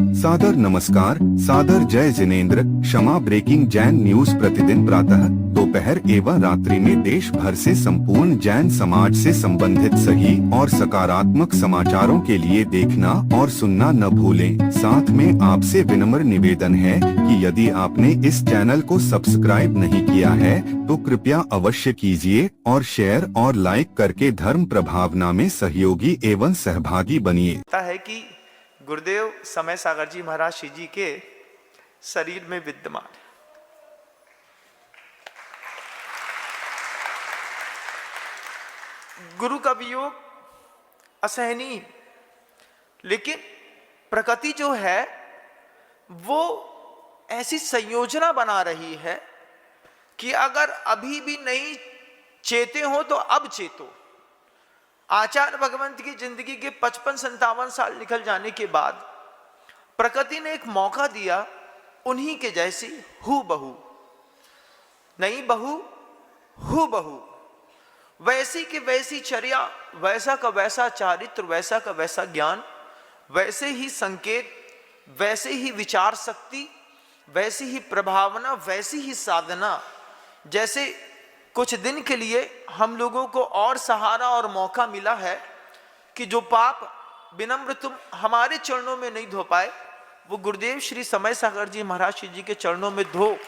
सादर नमस्कार, सादर जय जिनेंद्र। क्षमा ब्रेकिंग जैन न्यूज प्रतिदिन प्रातः, दोपहर एवं रात्रि में देश भर से संपूर्ण जैन समाज से संबंधित सही और सकारात्मक समाचारों के लिए देखना और सुनना न भूलें। साथ में आपसे विनम्र निवेदन है कि यदि आपने इस चैनल को सब्सक्राइब नहीं किया है तो कृपया अवश्य कीजिए और शेयर और लाइक करके धर्म प्रभावना में सहयोगी एवं सहभागी बनिए। है कि गुरुदेव समय सागर जी महाराज श्री जी के शरीर में विद्यमान है। गुरु का वियोग असहनीय, लेकिन प्रकृति जो है वो ऐसी संयोजना बना रही है कि अगर अभी भी नहीं चेते हो तो अब चेतो। आचार्य भगवंत की जिंदगी के 55-57 साल निकल जाने के बाद प्रकृति ने एक मौका दिया उन्हीं के जैसी हू बहू, नहीं बहू हू बहू, वैसी की वैसी चर्या, वैसा का वैसा चारित्र, वैसा का वैसा ज्ञान, वैसे ही संकेत, वैसे ही विचार शक्ति, वैसी ही प्रभावना, वैसी ही साधना। जैसे कुछ दिन के लिए हम लोगों को और सहारा और मौका मिला है कि जो पाप विनम्र तुम हमारे चरणों में नहीं धो पाए वो गुरुदेव श्री समय सागर जी महाराज श्री जी के चरणों में धो।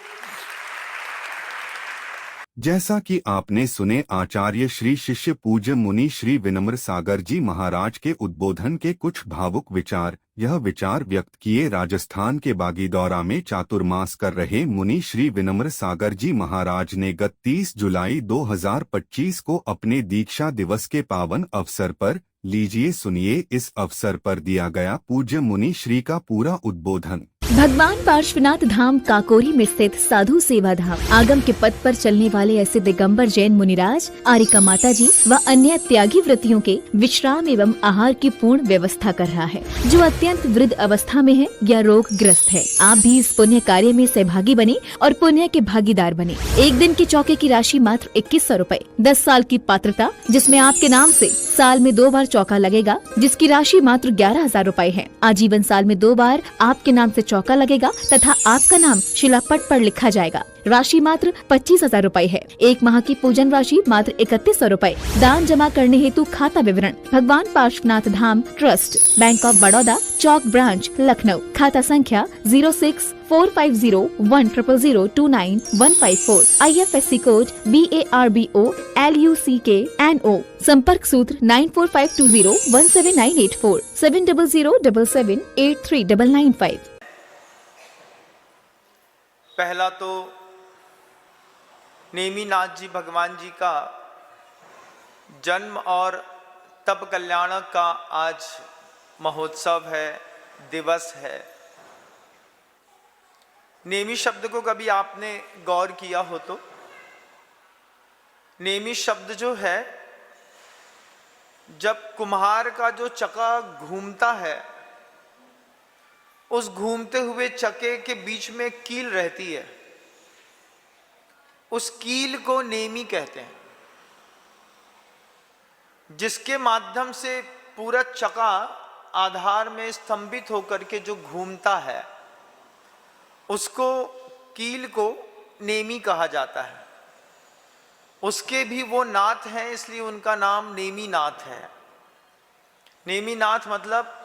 जैसा कि आपने सुने आचार्य श्री शिष्य पूज्य मुनि श्री विनम्र सागर जी महाराज के उद्बोधन के कुछ भावुक विचार। यह विचार व्यक्त किए राजस्थान के बागीदौरा में चातुर्मास कर रहे मुनि श्री विनम्र सागर जी महाराज ने गत 30 जुलाई 2025 को अपने दीक्षा दिवस के पावन अवसर पर। लीजिए सुनिए इस अवसर पर दिया गया पूज्य मुनि श्री का पूरा उद्बोधन। भगवान पार्श्वनाथ धाम काकोरी में स्थित साधु सेवा धाम आगम के पथ पर चलने वाले ऐसे दिगंबर जैन मुनिराज, आरिका माता जी व अन्य त्यागी व्रतियों के विश्राम एवं आहार की पूर्ण व्यवस्था कर रहा है, जो अत्यंत वृद्ध अवस्था में है या रोग ग्रस्त है। आप भी इस पुण्य कार्य में सहभागी बने और पुण्य के भागीदार बने। एक दिन के चौके की राशि मात्र 2100 रूपए, 10 साल की पात्रता जिसमें आपके नाम से साल में 2 बार चौका लगेगा, जिसकी राशि मात्र 11,000 रूपए है। आजीवन साल में 2 बार आपके नाम से चौका लगेगा तथा आपका नाम शिलापट पर लिखा जाएगा। राशि मात्र 25,000 रूपए है। 1 माह की पूजन राशि मात्र 3100 रूपए। दान जमा करने हेतु खाता विवरण भगवान Parshvanath Dham trust, bank of Baroda, Chowk branch, Lucknow. खाता संख्या 06450100299154। IFSC code BARBO LUCKNO। संपर्क सूत्र 9452017984 7007783995। पहला तो नेमिनाथ जी भगवान जी का जन्म और तप कल्याण का आज महोत्सव है, दिवस है। नेमी शब्द को कभी आपने गौर किया हो तो नेमी शब्द जो है, जब कुम्हार का जो चक्का घूमता है उस घूमते हुए चक्के के बीच में कील रहती है, उस कील को नेमी कहते हैं, जिसके माध्यम से पूरा चक्का आधार में स्तंभित होकर के जो घूमता है उसको कील को नेमी कहा जाता है। उसके भी वो नाथ हैं, इसलिए उनका नाम नेमिनाथ है। नेमिनाथ मतलब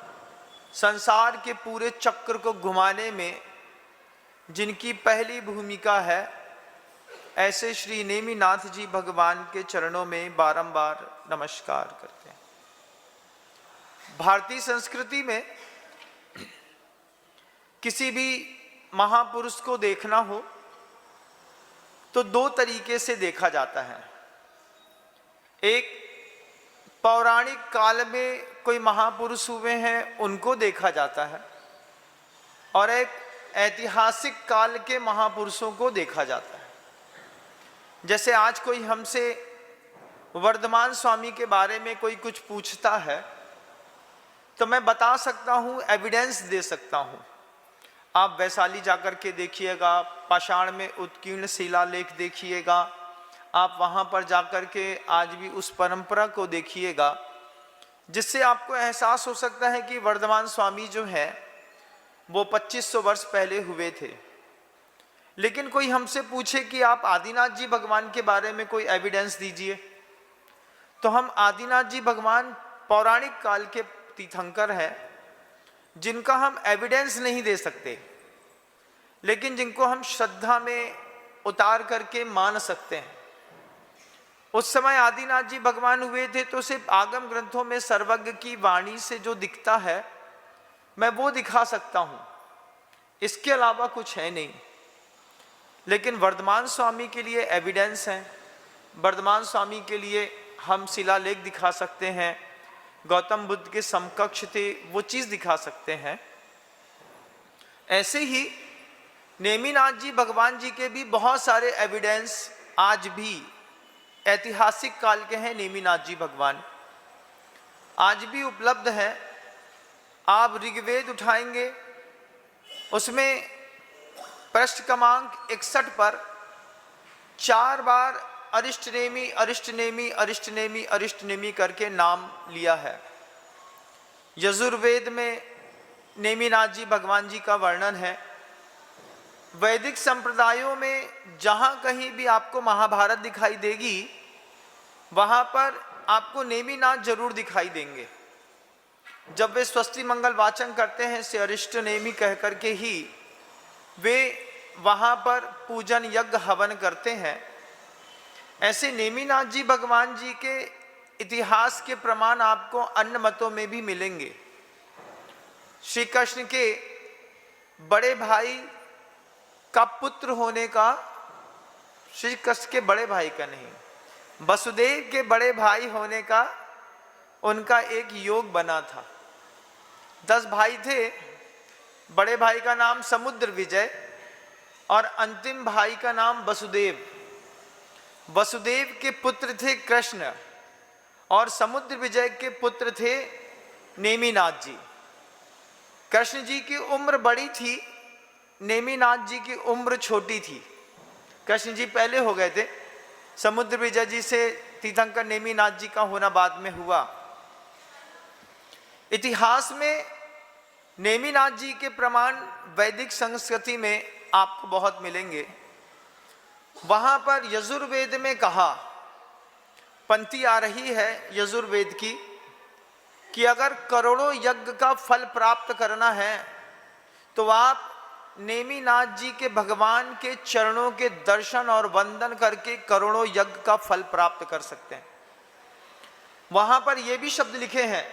संसार के पूरे चक्र को घुमाने में जिनकी पहली भूमिका है, ऐसे श्री नेमिनाथ जी भगवान के चरणों में बारंबार नमस्कार करते हैं। भारतीय संस्कृति में किसी भी महापुरुष को देखना हो तो 2 तरीके से देखा जाता है। एक, पौराणिक काल में कोई महापुरुष हुए हैं उनको देखा जाता है, और एक ऐतिहासिक काल के महापुरुषों को देखा जाता है। जैसे आज कोई हमसे वर्धमान स्वामी के बारे में कोई कुछ पूछता है तो मैं बता सकता हूँ, एविडेंस दे सकता हूँ। आप वैशाली जाकर के देखिएगा, पाषाण में उत्कीर्ण शिलालेख देखिएगा, आप वहाँ पर जाकर के आज भी उस परंपरा को देखिएगा, जिससे आपको एहसास हो सकता है कि वर्धमान स्वामी जो है वो 2500 वर्ष पहले हुए थे। लेकिन कोई हमसे पूछे कि आप आदिनाथ जी भगवान के बारे में कोई एविडेंस दीजिए, तो हम आदिनाथ जी भगवान पौराणिक काल के तीर्थंकर हैं, जिनका हम एविडेंस नहीं दे सकते, लेकिन जिनको हम श्रद्धा में उतार करके मान सकते हैं। उस समय आदिनाथ जी भगवान हुए थे तो सिर्फ आगम ग्रंथों में सर्वज्ञ की वाणी से जो दिखता है मैं वो दिखा सकता हूं, इसके अलावा कुछ है नहीं। लेकिन वर्धमान स्वामी के लिए एविडेंस है, वर्धमान स्वामी के लिए हम शिलालेख दिखा सकते हैं, गौतम बुद्ध के समकक्ष थे वो चीज़ दिखा सकते हैं। ऐसे ही नेमिनाथ जी भगवान जी के भी बहुत सारे एविडेंस आज भी ऐतिहासिक काल के हैं। नेमिनाथ जी भगवान आज भी उपलब्ध है। आप ऋग्वेद उठाएंगे, उसमें पृष्ठ क्रमांक 61 पर 4 बार अरिष्टनेमि अरिष्टनेमि अरिष्टनेमि अरिष्टनेमि करके नाम लिया है। यजुर्वेद में नेमिनाथ जी भगवान जी का वर्णन है। वैदिक संप्रदायों में जहाँ कहीं भी आपको महाभारत दिखाई देगी, वहाँ पर आपको नेमिनाथ जरूर दिखाई देंगे। जब वे स्वस्ति मंगल वाचन करते हैं से अरिष्ट नेमि कह करके ही वे वहाँ पर पूजन यज्ञ हवन करते हैं। ऐसे नेमिनाथ जी भगवान जी के इतिहास के प्रमाण आपको अन्य मतों में भी मिलेंगे। श्री कृष्ण के बड़े भाई का पुत्र होने का, श्री कृष्ण के बड़े भाई का नहीं, वसुदेव के बड़े भाई होने का उनका एक योग बना था। 10 भाई थे। बड़े भाई का नाम समुद्र विजय और अंतिम भाई का नाम वसुदेव। वसुदेव के पुत्र थे कृष्ण और समुद्र विजय के पुत्र थे नेमिनाथ जी। कृष्ण जी की उम्र बड़ी थी, नेमिनाथ जी की उम्र छोटी थी। कृष्ण जी पहले हो गए थे, समुद्र विजय जी से तीर्थंकर नेमिनाथ जी का होना बाद में हुआ। इतिहास में नेमिनाथ जी के प्रमाण वैदिक संस्कृति में आपको बहुत मिलेंगे। वहां पर यजुर्वेद में कहा, पंक्ति आ रही है यजुर्वेद की, कि अगर करोड़ों यज्ञ का फल प्राप्त करना है तो आप नेमिनाथ जी के भगवान के चरणों के दर्शन और वंदन करके करोड़ों यज्ञ का फल प्राप्त कर सकते हैं। वहां पर यह भी शब्द लिखे हैं,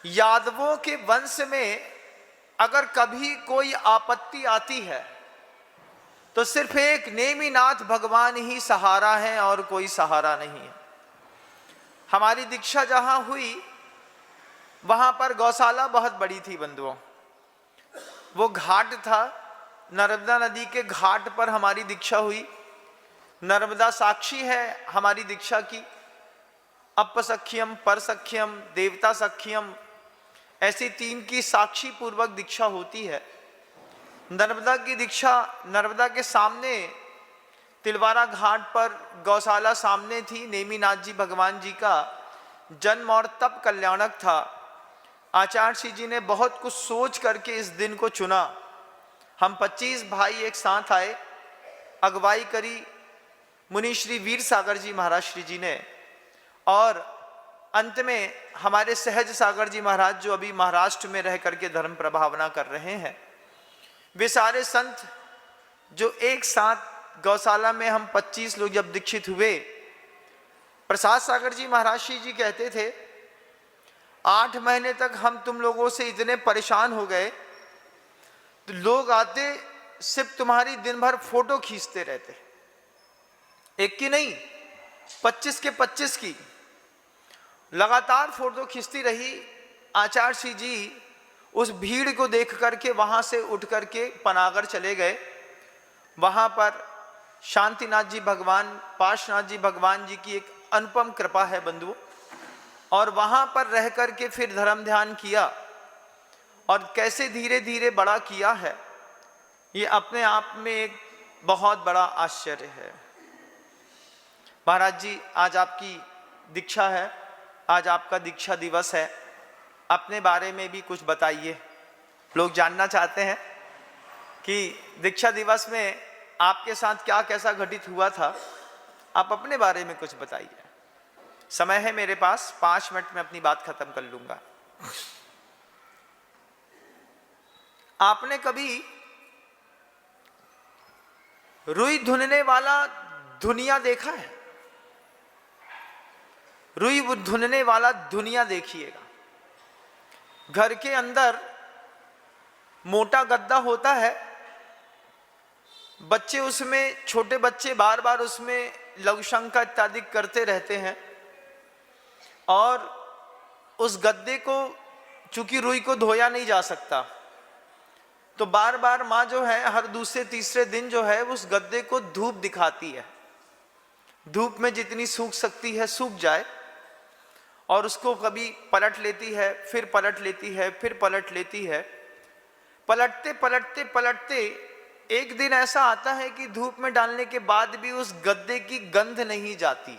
यादवों के वंश में अगर कभी कोई आपत्ति आती है तो सिर्फ एक नेमिनाथ भगवान ही सहारा है और कोई सहारा नहीं है। हमारी दीक्षा जहां हुई वहां पर गौशाला बहुत बड़ी थी बंधुओं। वो घाट था, नर्मदा नदी के घाट पर हमारी दीक्षा हुई। नर्मदा साक्षी है हमारी दीक्षा की। अपसख्यम, परसख्यम, देवता सख्यम, ऐसी 3 की साक्षी पूर्वक दीक्षा होती है। नर्मदा की दीक्षा, नर्मदा के सामने तिलवारा घाट पर गौशाला सामने थी। नेमिनाथ जी भगवान जी का जन्म और तप कल्याणक था। आचार्य श्री जी ने बहुत कुछ सोच करके इस दिन को चुना। हम 25 भाई एक साथ आए, अगुवाई करी मुनि श्री वीर सागर जी महाराज श्री जी ने, और अंत में हमारे सहज सागर जी महाराज जो अभी महाराष्ट्र में रह करके धर्म प्रभावना कर रहे हैं, वे सारे संत जो एक साथ गौशाला में हम 25 लोग जब दीक्षित हुए, प्रसाद सागर जी महाराज श्री जी कहते थे 8 महीने तक हम तुम लोगों से इतने परेशान हो गए तो लोग आते सिर्फ तुम्हारी दिन भर फोटो खींचते रहते, एक की नहीं 25 के 25 की लगातार फोटो खींचती रही। आचार्य श्री जी उस भीड़ को देख करके वहां से उठ करके पनागर चले गए। वहां पर शांतिनाथ जी भगवान, पार्श्वनाथ जी भगवान जी की एक अनुपम कृपा है बंधुओं, और वहां पर रह करके फिर धर्म ध्यान किया और कैसे धीरे धीरे बड़ा किया है, ये अपने आप में एक बहुत बड़ा आश्चर्य है। महाराज जी आज आपकी दीक्षा है, आज आपका दीक्षा दिवस है, अपने बारे में भी कुछ बताइए। लोग जानना चाहते हैं कि दीक्षा दिवस में आपके साथ क्या कैसा घटित हुआ था, आप अपने बारे में कुछ बताइए। समय है मेरे पास, 5 मिनट में अपनी बात खत्म कर लूंगा। आपने कभी रुई धुनने वाला दुनिया देखा है? रुई धुनने वाला दुनिया देखिएगा। घर के अंदर मोटा गद्दा होता है, बच्चे उसमें, छोटे बच्चे बार बार उसमें लघुशंका इत्यादि करते रहते हैं, और उस गद्दे को, चूंकि रुई को धोया नहीं जा सकता, तो बार बार माँ जो है हर दूसरे तीसरे दिन जो है उस गद्दे को धूप दिखाती है। धूप में जितनी सूख सकती है सूख जाए, और उसको कभी पलट लेती है, फिर पलट लेती है, फिर पलट लेती है। पलटते पलटते पलटते एक दिन ऐसा आता है कि धूप में डालने के बाद भी उस गद्दे की गंध नहीं जाती।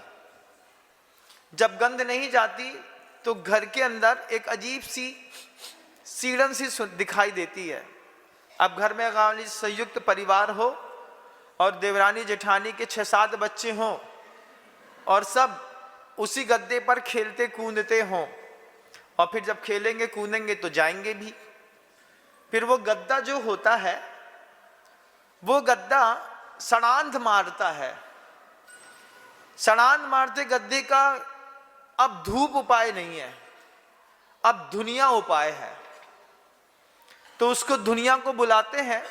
जब गंध नहीं जाती तो घर के अंदर एक अजीब सी सीढ़न सी दिखाई देती है। अब घर में अगर संयुक्त परिवार हो और देवरानी जेठानी के 6-7 बच्चे हों और सब उसी गद्दे पर खेलते कूदते हों, और फिर जब खेलेंगे कूदेंगे तो जाएंगे भी, फिर वो गद्दा जो होता है वो गद्दा सड़ांध मारता है। सड़ांध मारते गद्दे का अब धूप उपाय नहीं है, अब दुनिया उपाय है। तो उसको दुनिया को बुलाते हैं,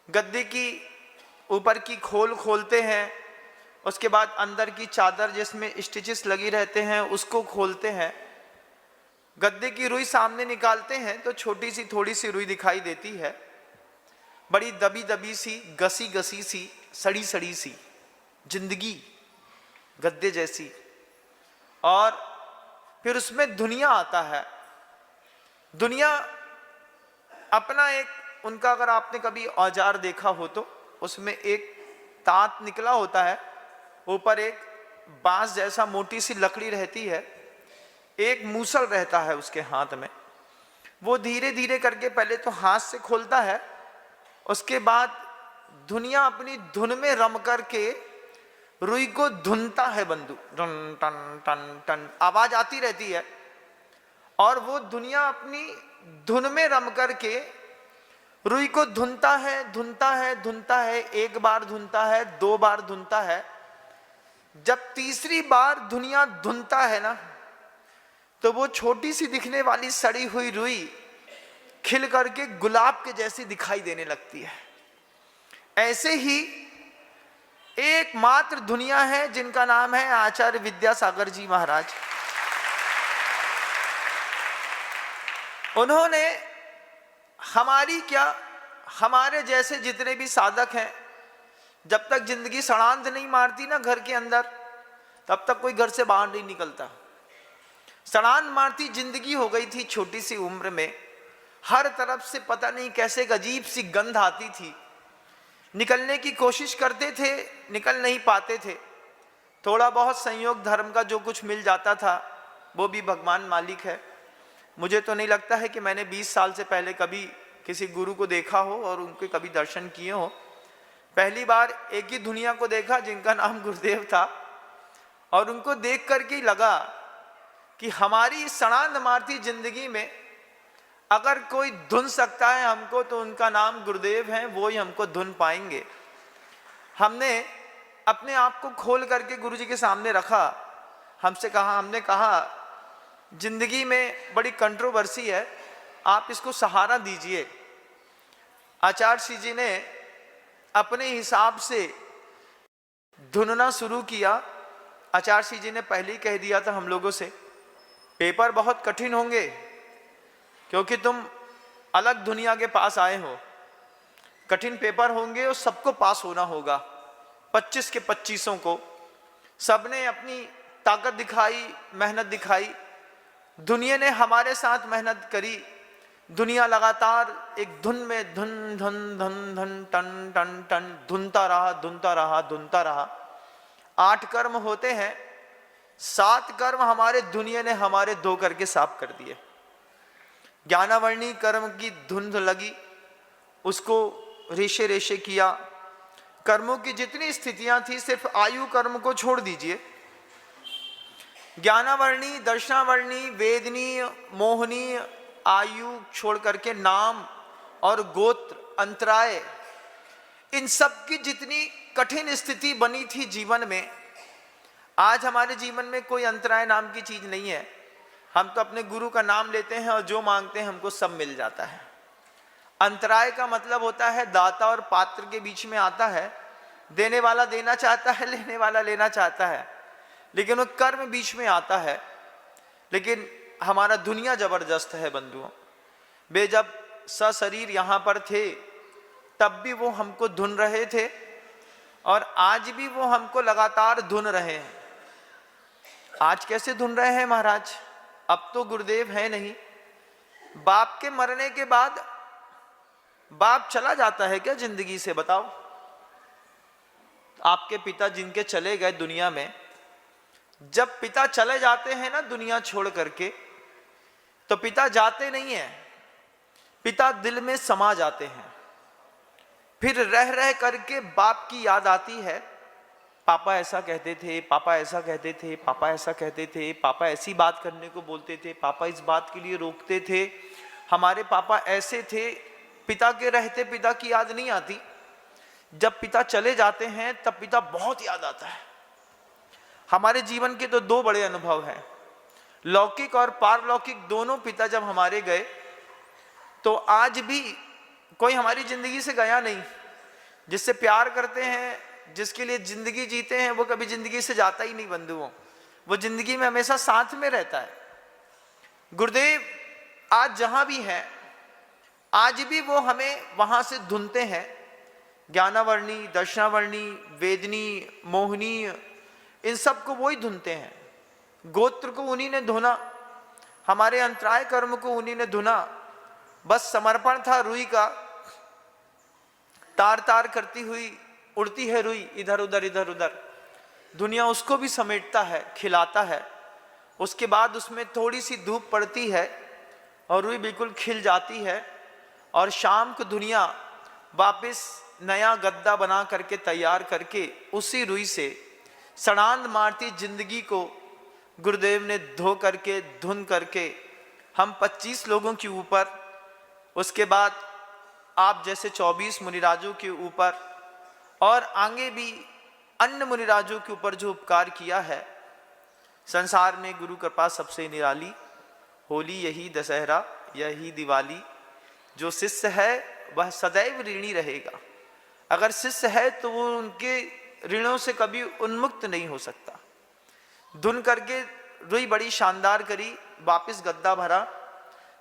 गद्दे की ऊपर की खोल खोलते हैं, उसके बाद अंदर की चादर जिसमें स्टिचेस लगी रहते हैं उसको खोलते हैं, गद्दे की रुई सामने निकालते हैं तो छोटी सी थोड़ी सी रुई दिखाई देती है, बड़ी दबी दबी सी, गसी गसी सी, सड़ी सड़ी सी जिंदगी गद्दे जैसी। और फिर उसमें दुनिया आता है। दुनिया अपना एक, उनका अगर आपने कभी औजार देखा हो तो उसमें एक तांत निकला होता है, ऊपर एक बांस जैसा मोटी सी लकड़ी रहती है, एक मूसल रहता है उसके हाथ में। वो धीरे धीरे करके पहले तो हाथ से खोलता है, उसके बाद दुनिया अपनी धुन में रम करके रुई को धुनता है। बंदूक टन टन टन टन आवाज आती रहती है, और वो दुनिया अपनी धुन में रम करके रुई को धुनता है, धुनता है, धुनता है। एक बार धुनता है, 2 बार धुनता है। जब तीसरी बार दुनिया धुनता है ना, तो वो छोटी सी दिखने वाली सड़ी हुई रुई खिल करके गुलाब के जैसी दिखाई देने लगती है। ऐसे ही एकमात्र दुनिया है जिनका नाम है आचार्य विद्यासागर जी महाराज। उन्होंने हमारी क्या, हमारे जैसे जितने भी साधक हैं, जब तक जिंदगी सड़ांध नहीं मारती ना घर के अंदर, तब तक कोई घर से बाहर नहीं निकलता। सड़ांध मारती जिंदगी हो गई थी छोटी सी उम्र में, हर तरफ से पता नहीं कैसे एक अजीब सी गंध आती थी। निकलने की कोशिश करते थे, निकल नहीं पाते थे। थोड़ा बहुत संयोग धर्म का जो कुछ मिल जाता था वो भी भगवान मालिक है। मुझे तो नहीं लगता है कि मैंने 20 साल से पहले कभी किसी गुरु को देखा हो और उनके कभी दर्शन किए हो। पहली बार एक ही दुनिया को देखा जिनका नाम गुरुदेव था, और उनको देख करके लगा कि हमारी सड़ांध मारती जिंदगी में अगर कोई धुन सकता है हमको तो उनका नाम गुरुदेव है, वो ही हमको धुन पाएंगे। हमने अपने आप को खोल करके गुरुजी के सामने रखा, हमने कहा जिंदगी में बड़ी कंट्रोवर्सी है, आप इसको सहारा दीजिए। आचार्य जी ने अपने हिसाब से धुनना शुरू किया। आचार्य जी ने पहले ही कह दिया था हम लोगों से, पेपर बहुत कठिन होंगे क्योंकि तुम अलग दुनिया के पास आए हो, कठिन पेपर होंगे और सबको पास होना होगा, 25 के 25 को। सबने अपनी ताकत दिखाई, मेहनत दिखाई। दुनिया ने हमारे साथ मेहनत करी। दुनिया लगातार एक धुन में धुन धुन धुन धुन टन टन टन धुनता रहा, धुनता रहा, धुनता रहा। 8 कर्म होते हैं, 7 कर्म हमारे दुनिया ने हमारे 2 करके साफ कर दिए। ज्ञानावर्णी कर्म की धुंध लगी, उसको रेशे रेशे किया। कर्मों की जितनी स्थितियां थी, सिर्फ आयु कर्म को छोड़ दीजिए, ज्ञानावर्णी, दर्शनावर्णी, वेदनीय, मोहनीय आयु छोड़ करके नाम और गोत्र, अंतराय, इन सब की जितनी कठिन स्थिति बनी थी जीवन में, आज हमारे जीवन में कोई अंतराय नाम की चीज नहीं है। हम तो अपने गुरु का नाम लेते हैं और जो मांगते हैं हमको सब मिल जाता है। अंतराय का मतलब होता है दाता और पात्र के बीच में आता है। देने वाला देना चाहता है, लेने वाला लेना चाहता है, लेकिन वो कर्म बीच में आता है। लेकिन हमारा दुनिया जबरदस्त है बंधुओं। वे जब सशरीर यहाँ पर थे तब भी वो हमको धुन रहे थे और आज भी वो हमको लगातार धुन रहे हैं। आज कैसे धुन रहे हैं महाराज? अब तो गुरुदेव है नहीं। बाप के मरने के बाद बाप चला जाता है क्या जिंदगी से? बताओ। आपके पिता जिनके चले गए दुनिया में, जब पिता चले जाते हैं ना दुनिया छोड़ करके, तो पिता जाते नहीं हैं, पिता दिल में समा जाते हैं। फिर रह रह करके बाप की याद आती है। पापा ऐसा कहते थे, पापा ऐसा कहते थे, पापा ऐसा कहते थे, पापा ऐसी बात करने को बोलते थे, पापा इस बात के लिए रोकते थे, हमारे पापा ऐसे थे। पिता के रहते पिता की याद नहीं आती, जब पिता चले जाते हैं तब पिता बहुत याद आता है। हमारे जीवन के तो दो बड़े अनुभव हैं, लौकिक और पारलौकिक दोनों। पिता जब हमारे गए तो आज भी कोई हमारी जिंदगी से गया नहीं। जिससे प्यार करते हैं, जिसके लिए जिंदगी जीते हैं, वो कभी जिंदगी से जाता ही नहीं बंधुओं। वो जिंदगी में हमेशा साथ में रहता है। गुरुदेव आज जहां भी है, आज भी वो हमें वहां से धुनते हैं। ज्ञानावर्णी, दर्शनावर्णी, वेदनी, मोहनी, इन सब को वो ही धुनते हैं। गोत्र को उन्हीं ने धुना, हमारे अंतराय कर्म को उन्हीं ने धुना। बस समर्पण था रुई का। तार तार करती हुई उड़ती है रुई, इधर उधर इधर उधर। दुनिया उसको भी समेटता है, खिलाता है। उसके बाद उसमें थोड़ी सी धूप पड़ती है और रुई बिल्कुल खिल जाती है। और शाम को दुनिया वापस नया गद्दा बना करके तैयार करके उसी रुई से सड़ांध मारती जिंदगी को गुरुदेव ने धो करके, धुन करके हम 25 लोगों के ऊपर, उसके बाद आप जैसे 24 मुनिराजों के ऊपर और आगे भी अन्य मुनिराजों के ऊपर जो उपकार किया है। संसार में गुरु कृपा सबसे निराली, होली यही दशहरा यही दिवाली। जो शिष्य है वह सदैव ऋणी रहेगा। अगर शिष्य है तो वो उनके ऋणों से कभी उन्मुक्त नहीं हो सकता। धुन करके रुई बड़ी शानदार करी, वापिस गद्दा भरा।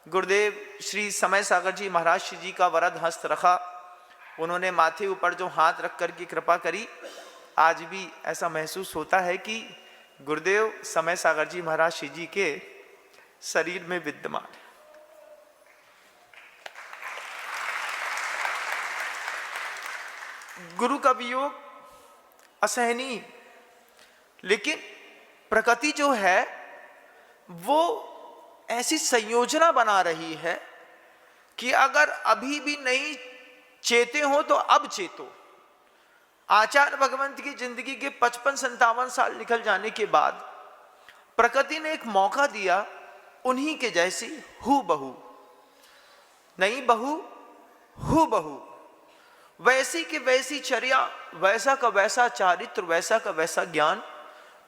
गुरुदेव श्री समय सागर जी महाराज श्री जी का वरद हस्त रखा। उन्होंने माथे ऊपर जो हाथ रख कर की कृपा करी। आज भी ऐसा महसूस होता है कि गुरुदेव समय सागर जी महाराज श्री जी के शरीर में विद्यमान है। गुरु का वियोग असहनीय, लेकिन प्रकृति जो है वो ऐसी संयोजना बना रही है कि अगर अभी भी नहीं चेते हो तो अब चेतो। आचार्य भगवंत की जिंदगी के 55-57 साल निकल जाने के बाद प्रकृति ने एक मौका दिया, उन्हीं के जैसी हूबहू, नहीं बहू हूबहू, वैसी की वैसी चर्या, वैसा का वैसा चारित्र, वैसा का वैसा ज्ञान,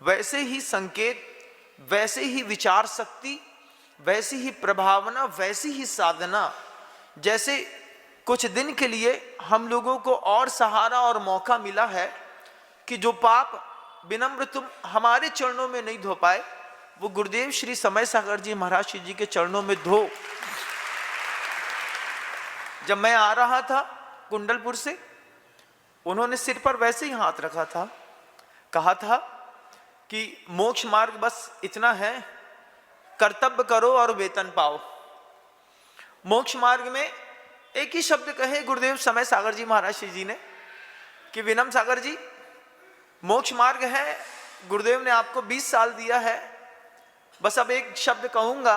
वैसे ही संकेत, वैसे ही विचार शक्ति, वैसी ही प्रभावना, वैसी ही साधना। जैसे कुछ दिन के लिए हम लोगों को और सहारा और मौका मिला है कि जो पाप विनम्र तुम हमारे चरणों में नहीं धो पाए, वो गुरुदेव श्री समय सागर जी महाराज श्री जी के चरणों में धो। जब मैं आ रहा था कुंडलपुर से, उन्होंने सिर पर वैसे ही हाथ रखा था, कहा था कि मोक्ष मार्ग बस इतना है, कर्तव्य करो और वेतन पाओ। मोक्ष मार्ग में एक ही शब्द कहे गुरुदेव समय सागर जी महाराज श्री जी ने कि विनम्र सागर जी, मोक्ष मार्ग है, गुरुदेव ने आपको 20 साल दिया है, बस अब एक शब्द कहूंगा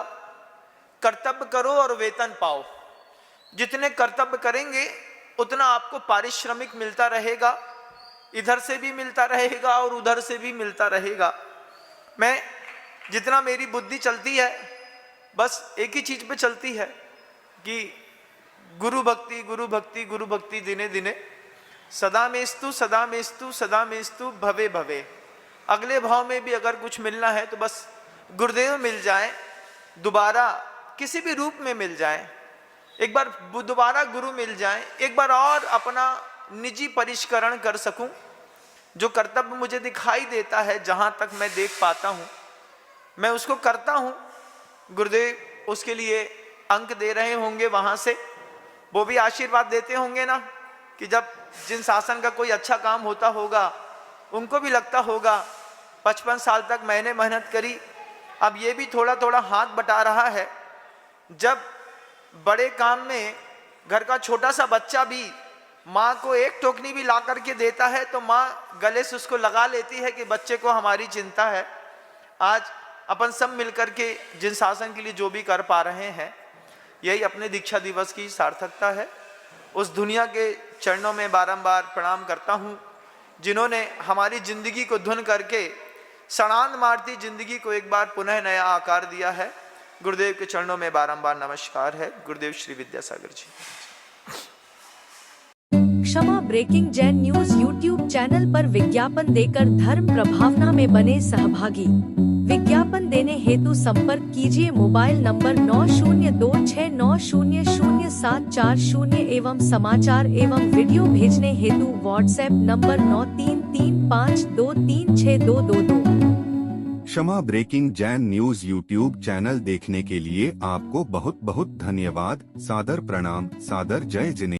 कर्तव्य करो और वेतन पाओ। जितने कर्तव्य करेंगे उतना आपको पारिश्रमिक मिलता रहेगा, इधर से भी मिलता रहेगा और उधर से भी मिलता रहेगा। मैं जितना मेरी बुद्धि चलती है बस एक ही चीज पे चलती है कि गुरु भक्ति गुरु भक्ति गुरु भक्ति दिने दिने सदा मेस्तु सदा मेस्तु सदा मेस्तु भवे भवे। अगले भाव में भी अगर कुछ मिलना है तो बस गुरुदेव मिल जाए, दोबारा किसी भी रूप में मिल जाए, एक बार दोबारा गुरु मिल जाए, एक बार और अपना निजी परिष्करण कर सकूं। जो कर्तव्य मुझे दिखाई देता है, जहां तक मैं देख पाता हूं, मैं उसको करता हूं। गुरुदेव उसके लिए अंक दे रहे होंगे, वहां से वो भी आशीर्वाद देते होंगे ना कि जब जिन शासन का कोई अच्छा काम होता होगा उनको भी लगता होगा 55 साल तक मैंने मेहनत करी, अब ये भी थोड़ा थोड़ा हाथ बटा रहा है। जब बड़े काम में घर का छोटा सा बच्चा भी माँ को एक टोकनी भी ला करके देता है तो माँ गले से उसको लगा लेती है कि बच्चे को हमारी चिंता है। आज अपन सब मिलकर के जिन शासन के लिए जो भी कर पा रहे हैं, यही अपने दीक्षा दिवस की सार्थकता है। उस दुनिया के चरणों में बारंबार प्रणाम करता हूँ जिन्होंने हमारी जिंदगी को धुन करके सड़ांध मारती जिंदगी को एक बार पुनः नया आकार दिया है। गुरुदेव के चरणों में बारंबार नमस्कार है। गुरुदेव श्री विद्यासागर जी। क्षमा breaking Jain news YouTube channel पर विज्ञापन देकर धर्म प्रभावना में बने सहभागी। विज्ञापन देने हेतु संपर्क कीजिए मोबाइल नंबर 9026900740 एवं समाचार एवं वीडियो भेजने हेतु व्हाट्सएप नंबर 9335236222। क्षमा breaking Jain news YouTube channel देखने के लिए आपको बहुत बहुत धन्यवाद। सादर प्रणाम, सादर जय जिनेंद्र।